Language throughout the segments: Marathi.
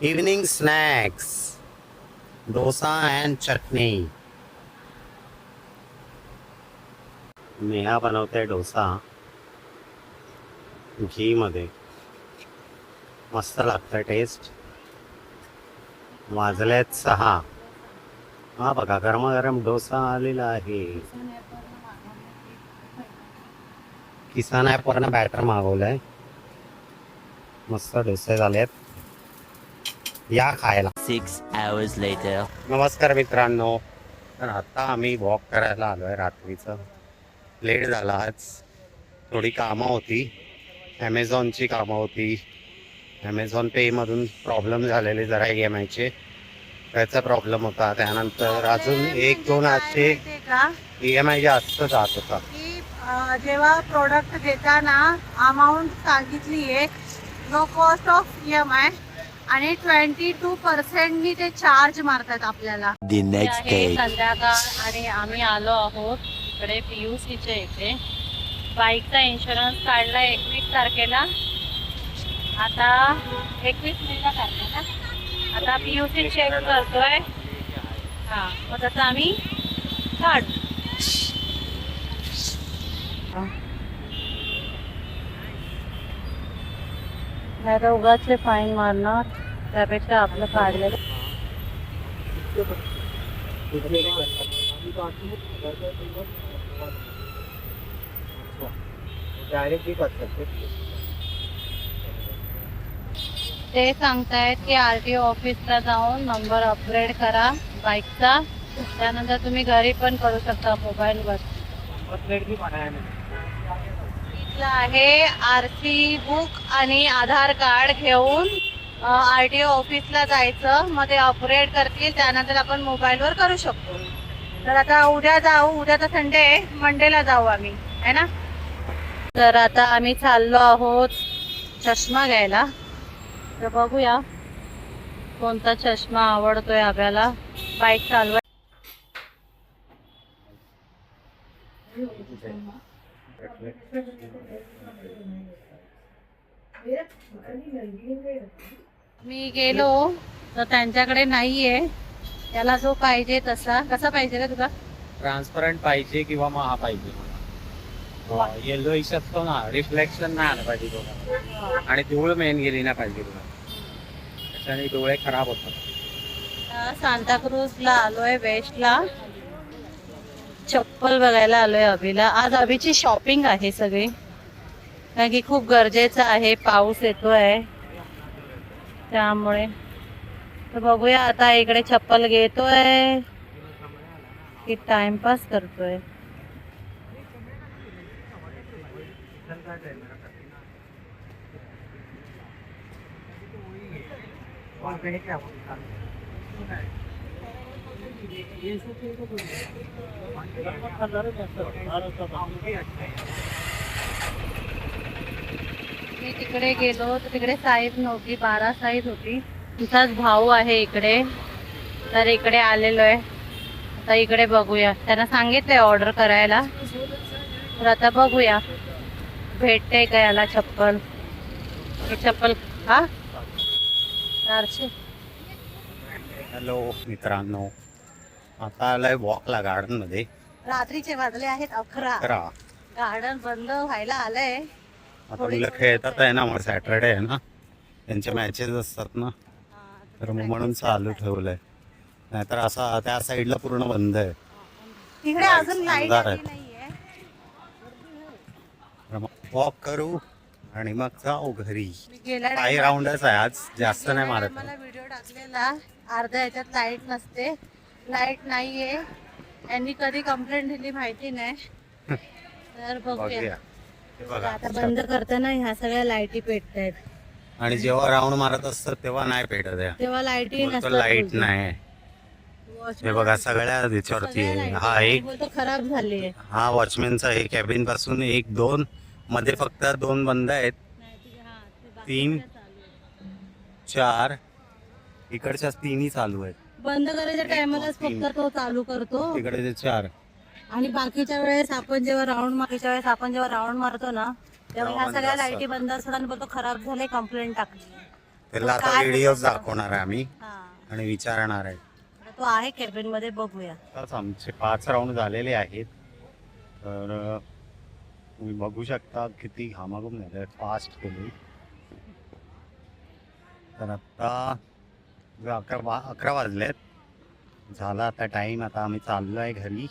इव्हनिंग स्नॅक्स, डोसा अँड चटणी. नेहा बनवते डोसा घी मध्ये, मस्त लागतं टेस्ट. वाजलेत 6. हा बघा, गरमागरम डोसा आलेला आहे. किसान ॲपवरनं बॅटर मागवलंय. मस्त डोसे झालेत, या खायला. 6 hours later. नमस्कार मित्रांनो. तर आता आम्ही वॉक करायला आलोय. रात्रीचं लेट झाला आज. थोडी कामं होती, ॲमेझॉनची कामं होती. ॲमेझॉन पेमधून प्रॉब्लेम झालेले जरा EMIचे, त्याचा प्रॉब्लेम होता. त्यानंतर अजून 1-2 आजचे EMI जास्त जात होता. जेव्हा प्रोडक्ट देताना अमाऊंट सांगितली आहे नो कॉस्ट ऑफ EMI आणि 22% ते चार्ज मारतात आपल्याला. The next day. संध्याकाळ आणि आम्ही आलो आहोत इकडे PUCच्या इथे. बाईकचा इन्शुरन्स काढला 21 तारखेला. आता 21 मेला काढला ना. आता PUC चेक करतोय. हा, मग तसं आम्ही काढू. नाही तर उगाचले फाईन मारणार, त्यापेक्षा आपलं काढलेलं. ते सांगतायत की RTO ऑफिसला जाऊन नंबर अपग्रेड करा बाईकचा, त्यानंतर तुम्ही घरी पण करू शकता मोबाईलवर. इथलं आहे RC बुक आणि आधार कार्ड घेऊन RTO ऑफिसला जायचं, मग ते अपग्रेड करतील, त्यानंतर आपण मोबाईलवर करू शकतो. तर आता उद्या जाऊ, उद्या तर संडे आहे, मंडेला जाऊ आम्ही, है ना. तर आता आम्ही चाललो आहोत चष्मा घ्यायला. तर बघूया कोणता चष्मा आवडतोय आपल्याला बाईक चालवायला. मी गेलो तर त्यांच्याकडे नाहीये त्याला जो पाहिजे तसा. कसा पाहिजे रे तुला? ट्रान्सपरंट पाहिजे किंवा मग हा पाहिजे. येलो इश असतो ना, रिफ्लेक्शन नाही आलं पाहिजे डोळ्यात, आणि धूळ मेन गेली नाही पाहिजे तुला, त्याच्याने डोळे खराब होतात. सांताक्रूजला आलोय, वेस्टला. चप्पल बघायला आलोय अभिला. आज अभिची शॉपिंग आहे सगळी, कारण की खूप गरजेचं आहे, पाऊस येतोय त्यामुळे. तर बघूया आता इकडे चप्पल घेतोय की टाइमपास करतोय. मी तिकडे गेलो तर तिकडे साईज नव्हती, 12 साईज होती. तिचाच भाऊ आहे इकडे, तर इकडे आलेलो आहे. आता इकडे बघूया, त्यांना सांगितलंय ऑर्डर करायला, तर आता बघूया भेटते का याला चप्पल. हे चप्पल हा 400. हॅलो मित्रांनो, आता आलाय वॉकला गार्डन मध्ये. रात्रीचे वाजले आहेत 11. गार्डन बंद व्हायला आलंय. आता मुलं खेळतात आहे ना, मग सॅटरडे आहे ना, त्यांच्या मॅचेस असतात ना, तर मग म्हणून चालू ठेवलंय. नाहीतर असा त्या साईडला पूर्ण बंद आहे. तिकडे अजून लाईट अंधार आहे. नाहीये. वॉक करू आणि मग जाऊ घरी. गेल्या काही राऊंडच आहे आज, जास्त नाही मारत. मला व्हिडिओ टाकलेला, अर्ध्या ह्याच्यात लाईट नसते, लाईट नाहीये. यांनी कधी कंप्लेंट दिली माहिती नाही. तर बघूया. आता बंद करताना ह्या सगळ्या लाईटी पेटतायत, आणि जेव्हा राऊंड मारत असतात तेव्हा नाही पेटत आहे, तेव्हा लाईटी नसतात. लाईट नाही. हे बघा सगळ्या याच्यावरती आहे. हा एक खराब झाली. हा वॉचमॅनचा आहे. कॅबिन पासून 1-2 मध्ये फक्त 2 बंद आहेत, 3, 4 इकडच्या 3ही चालू आहेत. बंद करायच्या टायमालाच फक्त तो चालू करतो, तिकडे 4. आणि बाकीच्या वेळेस आपण जेव्हा राऊंड मारतो ना, तेव्हा ह्या सगळ्या लाईटी बंद असतात आणि बोलतो खराब झाले, कंप्लेंट टाकली. त्याला आता काय व्हिडिओज बोलतो? दाखवणार आहे आम्ही हा आणि विचारणार आहे. आता तो आहे केबिन मध्ये, बघूया. आताच आमचे 5 राऊंड झालेले आहेत. तर तुम्ही बघू शकता किती घामाघूम झाले, फास्ट केली. तर आत्ता 11 वाजलेत. झाला आता टाईम. आता आम्ही चाललो आहे घरी.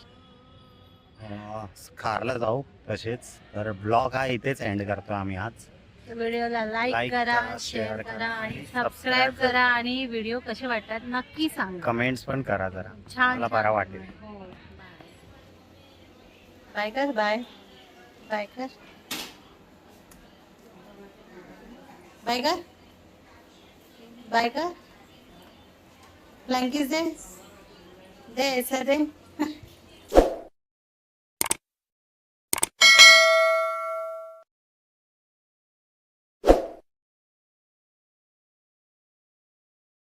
खारला जाऊ तसेच. तर ब्लॉग हा इथेच एंड करतो आम्ही आज. व्हिडिओला Like लाईक करा, करा, शेअर share करा करा आणि आणि सबस्क्राईब subscribe करा. आणि व्हिडिओ कसे वाटतात नक्की सांगा. कमेंट्स पण करा जरा, छान मला बरं वाटेल. बाय कर, बाय बाय कर, बाय कर, बाय कर. ब्लँकीज दे, दे ऐसा दे.